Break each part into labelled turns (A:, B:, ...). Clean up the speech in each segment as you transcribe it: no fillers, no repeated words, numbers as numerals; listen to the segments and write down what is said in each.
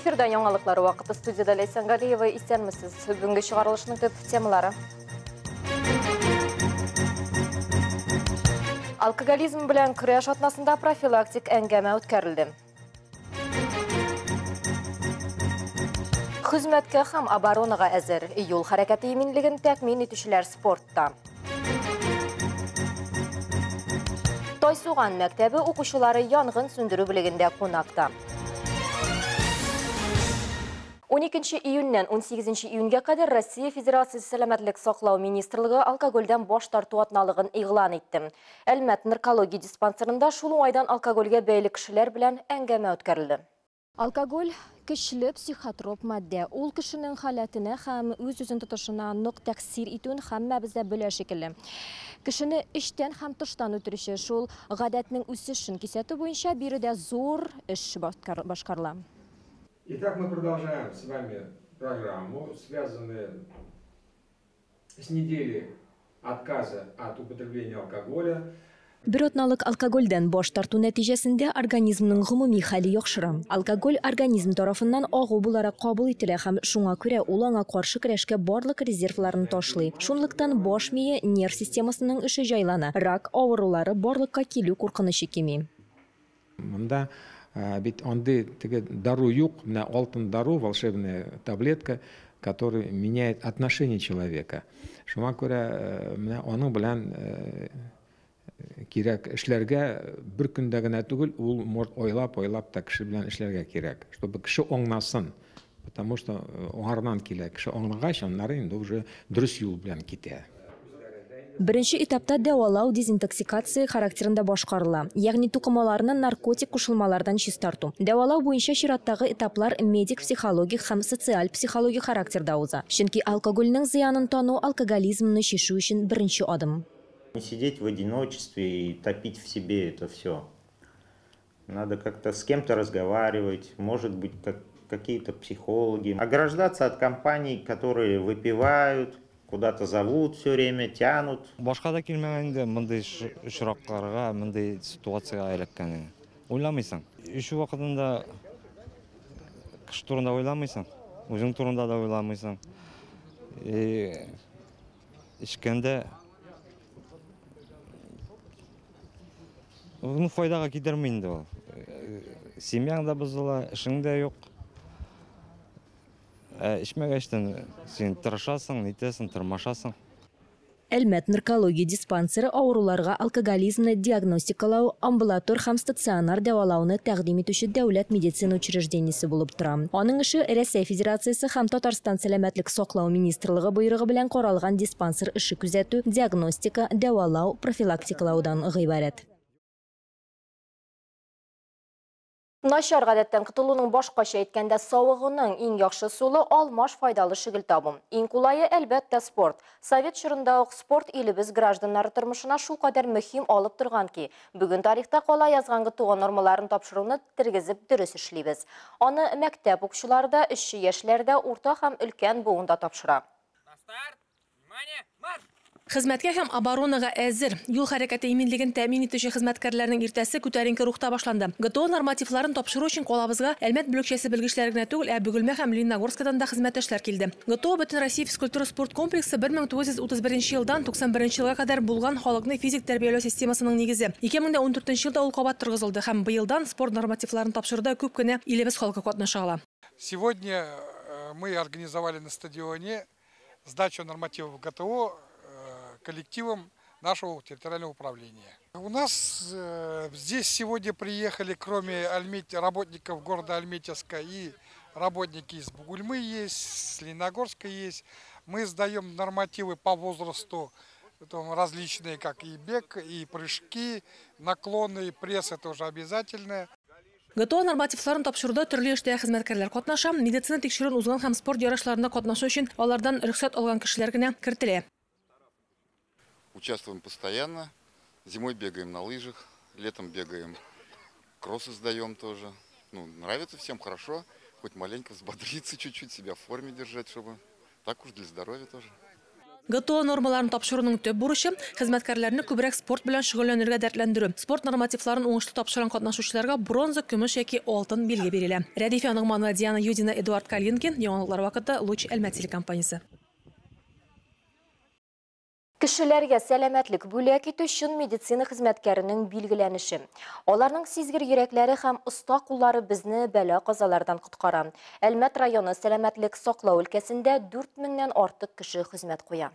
A: Эфирден яңалыклары вакыты студияда Лейсан Галиева исәнмесез. Бүгенге чыгарылышның төп темалары. Алкоголизм белән көрәш атнасында профилактик әңгәмә үткәрелде. Хезмәткә һәм оборонага әзер. Юл хәрәкәте иминлеген тәэмин итүчеләр спортта. Тайсуган мәктәбе укучылары янгын сүндерү бүлегендә кунакта. 12 июньнән 18 июньгә кадәр Россия Федерациясе сәламәтлек саклау министрлыгы алкогольдән баш тарту атналыгын игълан итте. Әлмәт наркология диспансерында шул уңайдан алкогольгә бәйле кешеләр белән әңгәмә үткәрелде. Алкоголь көчле психотроп матдә. Ул кешенең халәтенә һәм үз-үзен тотышына нык тәэсир итүен һәммәбездә белә шикелле. Кешене эчтән һәм тыштан үтерүче шул гадәтнең үсешен кисәтү буенча биредә зур эш башкарыла.
B: Итак, мы продолжаем с вами программу, связанную с неделей отказа от употребления алкоголя.
A: Бер атналык алкогольдән баш тарту нәтиҗәсендә организмның гомуми хәле яхшыра. Алкоголь организм тарафыннан агу буларак кабул ителә һәм шуңа күрә ул аңа каршы көрәшкә барлык резервларын ташлый. Шунлыктан баш мие нерв системасының эше җайлана. Рак авырулары барлыкка килү куркынычы кими.
B: Монда бит андый дару юк, менә алтын дару, волшебная таблетка, которая меняет отношение человека. Шуңа күрә менә аның белән кирәк эшләргә бер көндә генә түгел, ул может ойлап та кеше белән эшләргә кирәк, чтобы кеше аңласын. Потому что аңардан килә, кеше аңлагач, аннары инде уже дөрес юл белән китә.
A: Беренче этапта дәвалау дезинтоксикация характерында башкарыла, ягъни тукымаларны наркотик кушылмалардан чистарту. Дәвалау буенча чираттагы этаплар медик, психологик һәм социаль психологик характерда уза. Чөнки алкогольнең зыянын тану алкоголизмны чишү өчен беренче адым.
C: Не сидеть в одиночестве и топить в себе это все. Надо как-то с кем-то разговаривать, может быть, какие-то психологи. Ограждаться от компаний, которые выпивают, куда-то зовут все время, тянут.
D: Башка да килмәгәндә мондай очракларга, мондай ситуациягә эләккән. Уйламыйсың. Ишу вакытында кеше турында уйламыйсың, үзең турында да уйламыйсың. Ишкәндә файдага китерми инде ул. Семьяң да бозыла, эшең дә юк. Ишмәгәчтән син тырышасың, нитәсең, тырмашасың.
A: Әлмәт наркология диспансеры авыруларга алкоголизмны диагностикалау, амбулатор һәм стационар дәвалауны тәкъдим итүче дәүләт медицина учреждениесе булып тора. Аның эше Россия Федерациясе һәм Татарстан сәламәтлек саклау министрлыгы буйрыгы белән каралган диспансер эше күзәтү, диагностика, дәвалау, профилактикалаудан гыйбарәт. Начар гадәттән котылуның башкача әйткәндә савыгының иң яхшы сулы алмаш файдалы шигел табу. Иң кулайы әлбәттә спорт. Совет чорында ук спорт илебез гражданнары тормышына шул кадәр мөһим алып торган ки, бүген тарихта кала язган туган нормаларын тапшыруны тергезеп дөрес эшлибез. Аны мәктәп укучылары да, эшче яшьләр дә урта һәм өлкән буында тапшыра. Хезмәткә һәм оборонага әзер. Юл хәрәкәте иминлеген тәэмин итүче хезмәткәрләрнең иртәсе күтәренке рухта башланды. ГТО нормативларын тапшыру өчен калабызга Әлмәт бүлекчәсе белгечләре генә түгел, Бөгелмә һәм Лениногорскдан да хезмәттәшләр килде. ГТО Бөтен Россия физкультура спорт комплексы 1931 елдан 91 елга кадәр булган халыкны физик тәрбияләү системасының нигезе. 2014 елда ул кабат торгызылды һәм быелдан спорт нормативларын тапшыруда күп кенә илебез халкы катнаша ала.
E: Сегодня мы организовали на стадионе сдачу нормативов ГТО коллективом нашего территориального управления. У нас здесь сегодня приехали, кроме работников города Альметьевска, и работники из Бугульмы есть, с Лениногорска есть. Мы сдаем нормативы по возрасту различные, как и бег, и прыжки, наклоны, и пресс, это уже обязательно.
A: ГТО нормативларын тапшыруда төрле эштә хезмәткәрләр катнаша, медицина тикшерүен узган һәм спорт ярышларында катнашу өчен алардан рөхсәт алган кешеләр генә кертелә.
F: Участвуем постоянно. Зимой бегаем на лыжах, летом бегаем, кроссы сдаем тоже. Нравится всем хорошо, хоть маленько взбодриться чуть-чуть, себя в форме держать, чтобы так уж для здоровья тоже.
G: ГТО нормаларын тапшыруның төп бурычы хезмәткәрләрне күбрәк спорт белән шөгыльләнергә дәртләндерү. Спорт нормативларын уңышлы тапшырган катнашучыларга бронза, көмеш яки алтын белге бирелә. Рәдифә Нугманова, Диана Юдина, Эдуард Калинкин. Яңалыклар вакыты Луч Әлмәт телекомпаниясе.
A: Кешеләргә сәламәтлек бүләк итү өчен медицина хезмәткәренең билгеләнеше. Аларның сизгер йөрәкләре һәм оста куллары безне бәла казалардан коткара. Әлмәт районы сәламәтлек саклау өлкәсендә 4000-нән артык кеше хезмәт куя.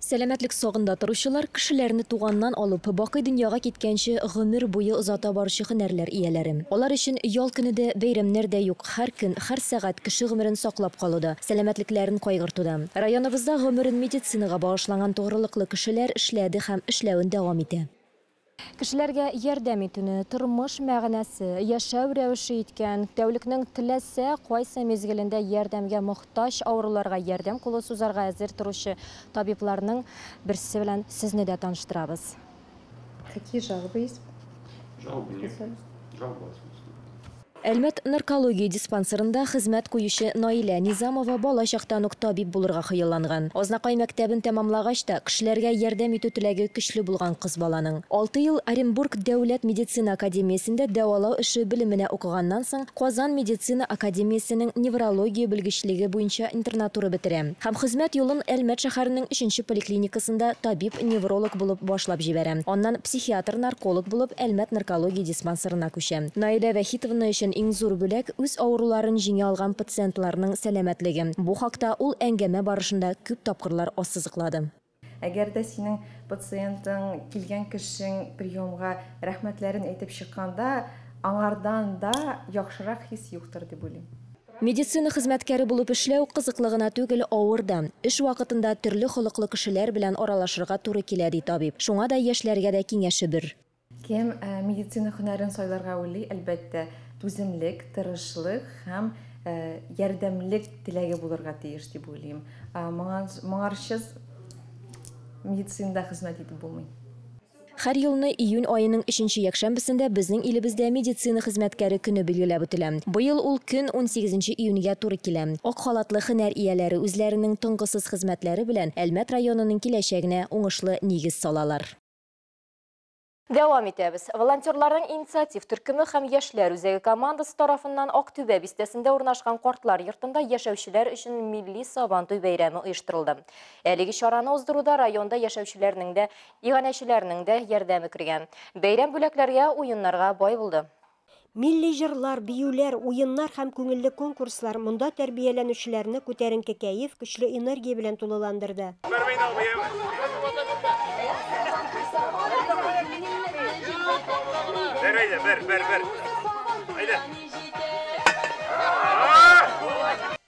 A: Сәламәтлек сагында торучылар кешеләрне туганнан алып бакый дөньяга киткәнче гомер буе озата баручы һөнәрләр ияләре. Алар өчен ял көнедә, бәйрәмнәр дә юк, һәр көн, һәр сәгать кеше гомерен саклап калуда, сәламәтлекләрен кайгыртуда. Районыбызда гомерен медицинага багышланган тугрылыклы кешеләр эшләде һәм эшләвен дәвам итә. Кешеләргә ярдәм итүне, тормыш мәгънәсе, яшәү рәвеше иткән, тәүлекнең теләсә кайсы мезгелендә ярдәмгә мохтаҗ авыруларга ярдәм кулы сузарга әзер торучы табибларның берсе белән сезне дә таныштырабыз.
H: Какие жалобы есть?
B: Жалобы нет. Жалобы.
A: Әлмәт наркология диспансерында хезмәт куючы Наилә Низамова бала чактан ук табиб булырга хыялланган. Азнакай мәктәбен тәмамлагач та кешеләргә ярдәм итү теләге көчле булган кыз баланың. 6 ел Оренбург дәүләт медицина академиясендә дәвалау эше белеменә укыганнан соң Казан медицина академиясенең неврология белгечлеге буенча интернатура бетерә. Һәм хезмәт юлын Әлмәт шәһәренең 3-нче поликлиникасында табиб-невролог булып башлап җибәрә. Аннан психиатр-нарколог булып Әлмәт наркология диспансерына күчә. Наилә Вахитовна өчен иң зур бүләк үз авыруларын җиңә алган пациентларның сәламәтлеге. Бу хакта ул әңгәмә барышында күп тапкырлар ассызыклады.
H: Әгәр дә синең пациентың килгән кешең приемга рәхмәтләрен әйтеп чыкканда, аңардан да яхшырак хис юктыр дип уйлыйм.
A: Медицина хезмәткәре булып эшләү кызыклы гына түгел, авыр да. Эш вакытында төрле холыклы кешеләр белән аралашырга туры килә ди табиб. Шуңа да яшьләргә дә киңәше бер.
H: Кем медицина һөнәрен сайларга уйлый, әлбәттә, түземлек, тырышлык һәм ярдәмлек теләге булырга тиеш дип уйлыйм. Моңарчыз медицинада хезмәт итеп булмый.
A: Һәр елны июнь айының 3-нче якшәмбесендә безнең илебездә медицина хезмәткәре көне билгеләп үтелә. Быел ул көн 18 июньгә туры килә. Ак халатлы һөнәр ияләре үзләренең тынгысыз хезмәтләре белән Әлмәт районының киләчәгенә уңышлы нигез салалар. Дәвам итәбез. Волонтерларның инициатив төркеме һәм яшьләр үзәге командасы тарафыннан Актүбә бистәсендә урнашкан картлар йортында яшәүчеләр өчен милли Сабантуй бәйрәме оештырылды. Әлеге чараны уздыруда районда яшәүчеләрнең дә, иганәчеләрнең дә ярдәме кергән. Бәйрәм бүләкләргә, уеннарга бай булды.
I: Милли җырлар, биюләр, уеннар һәм күңелле конкурслар монда тәрбияләнүчеләрне күтәренке кәеф, көчле энергия белән тулыландырды.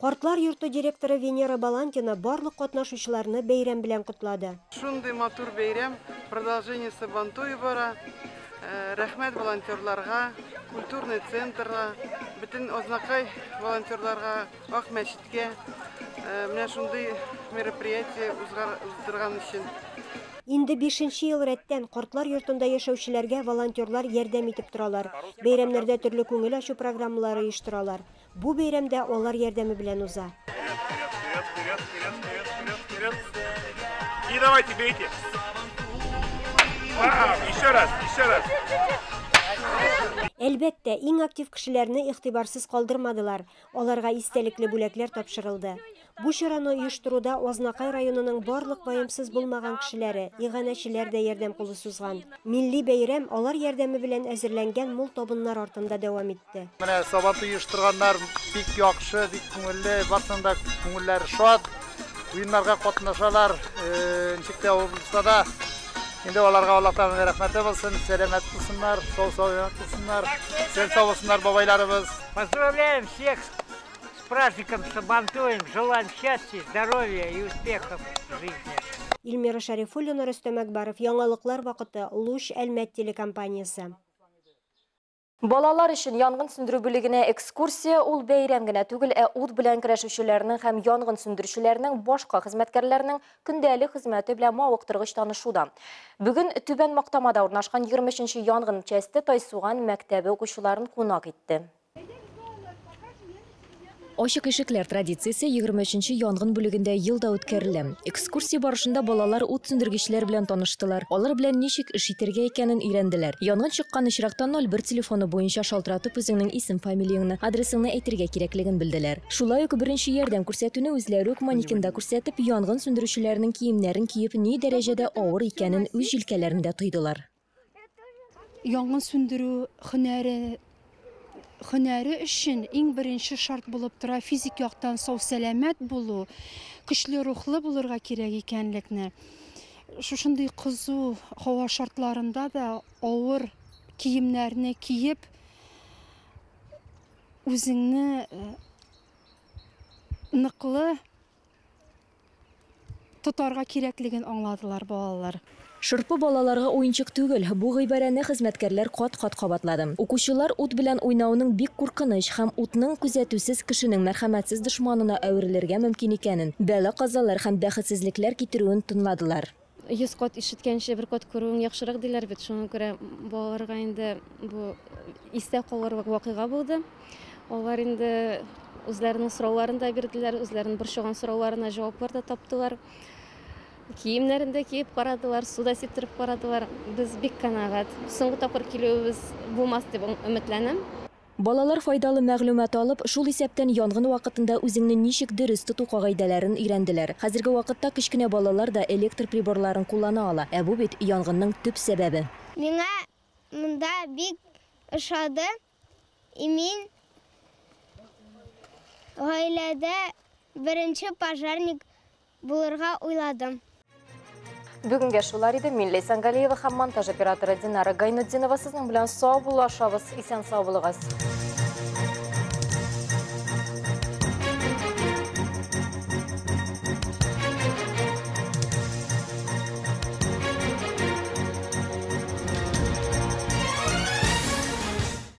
I: Картлар йорты директоры Венера Балантина барлык катнашучыларны бәйрәм белән котлады.
J: Шундый матур бәйрәм, продолжение Сабантуй бара. Рәхмәт волонтерларга, культурный центрга, бөтен Азнакай волонтерларга, Ак мәчеткә, менә шундый мероприятие уздырган өчен.
I: Инде 5-нче ел рәттән картлар йортында яшәүчеләргә волонтерлар ярдәм итеп торалар. Бәйрәмнәрдә төрле күңел ачу программалары оештыралар. Бу бәйрәмдә алар ярдәме белән уза.
K: И давайте бейте. Еще раз, еще раз.
I: Әлбәттә, иң актив кешеләрне игътибарсыз калдырмадылар. Аларга истәлекле бүләкләр тапшырылды. Бу чараны оештыруда Азнакай районының барлык ваемсыз булмаган кешеләре, иганәчеләр дә ярдәм кулы сузган. Милли бәйрәм алар ярдәме белән әзерләнгән мул табыннар артында дәвам итте.
L: Менә Сабантуй оештырганнар бик яхшы, бик күңелле, барсында күңелләре шат. Уеннарга катнашалар, ничек тә булса да. Инде аларга Аллаһтан рәхмәте булсын, сәламәт булсыннар, сау-сау булсыннар, сау булсыннар бабайларыбыз.
M: Поздравляем всех с праздником Сабантуем, желаем счастья, здоровья и успехов в жизни.
I: Илмира Шарифуллина, Рөстәм Әкбаров, яңалыклар вакыты, Луч Әлмәт телекомпаниясе.
A: Балалар өчен янгын сөндерү бүлегенә экскурсия ул бәйрәм генә түгел, ут белән көрәшүчеләрнең һәм янгын сөндерүчеләрнең башка хезмәткәрләрнең көндәлек хезмәте белән мавыктыргыч танышуда. Бүген Түбән Мактамада урнашкан 23-нче янгын части Тайсуган мәктәбе укучыларын кунак итте. Ашык ишекләр традициясе 23-нче янгын бүлегендә елда үткәрелә. Экскурсия барышында балалар ут сүндергечләр белән таныштылар. Алар белән ничек эш итәргә икәнен өйрәнделәр. Янгын чыккан очракта 01 телефоны буенча шалтыратып үзеңнең исем, фамилияңны, адресыңны әйтергә кирәклеген белделәр. Шулай ук беренче ярдәм күрсәтүне үзләре үк манекенда күрсәтеп, янгын сүндерүчеләрнең киемнәрен киеп ни дәрәҗәдә авыр икәнен үз җилкәләрендә тойдылар.
N: Янгын сүндерү һөнәре өчен иң беренче шарт булып тора физик яктан сау сәламәт булу, көчле рухлы булырга кирәк икәнлекне. Шушындый кызу һава шартларында да авыр киемнәрне киеп үзеңне ныклы тотарга кирәклеген аңладылар балалар.
A: Шырпы балаларга уенчык түгел, бу гыйбарәне хезмәткәрләр кат-кат кабатлады. Укучылар ут белән уйнауның бик куркыныч һәм утның күзәтүсез кешенең мәрхәмәтсез дошманына әверелергә мөмкин икәнен, бәла-казалар һәм бәхетсезлекләр китерүен тыңладылар.
O: 100 кат ишеткәнче бер кат күрүең яхшырак диләр бит, шуңа күрә балаларга инде бу истә калырлык вакыйга булды. Алар инде үзләренең сорауларын да бирделәр, үзләренең борчыган сорауларына җаваплар да таптылар. Киемнәрендә киеп карадылар, суда сиптереп карадылар. Без бик канагать. Соңгы тапкыр килүебез булмас дип өметләнәм.
A: Балалар файдалы мәгълүмат алып, шул исәптән янгын вакытында үзеңне ничек дөрес тоту кагыйдәләрен өйрәнделәр. Хәзерге вакытта кичкенә балалар да электр приборларын куллана ала. Бу бит янгынның төп сәбәбе.
P: Миңа монда бик ошады. Мин гаиләдә беренче пожарник булырга уйладым.
A: Бүгенге шулар иде. Мин Лейсан Галиева һәм монтаж операторы Динара Гайнутдинова сезнең белән сау булашабыз, исән сау булыгыз.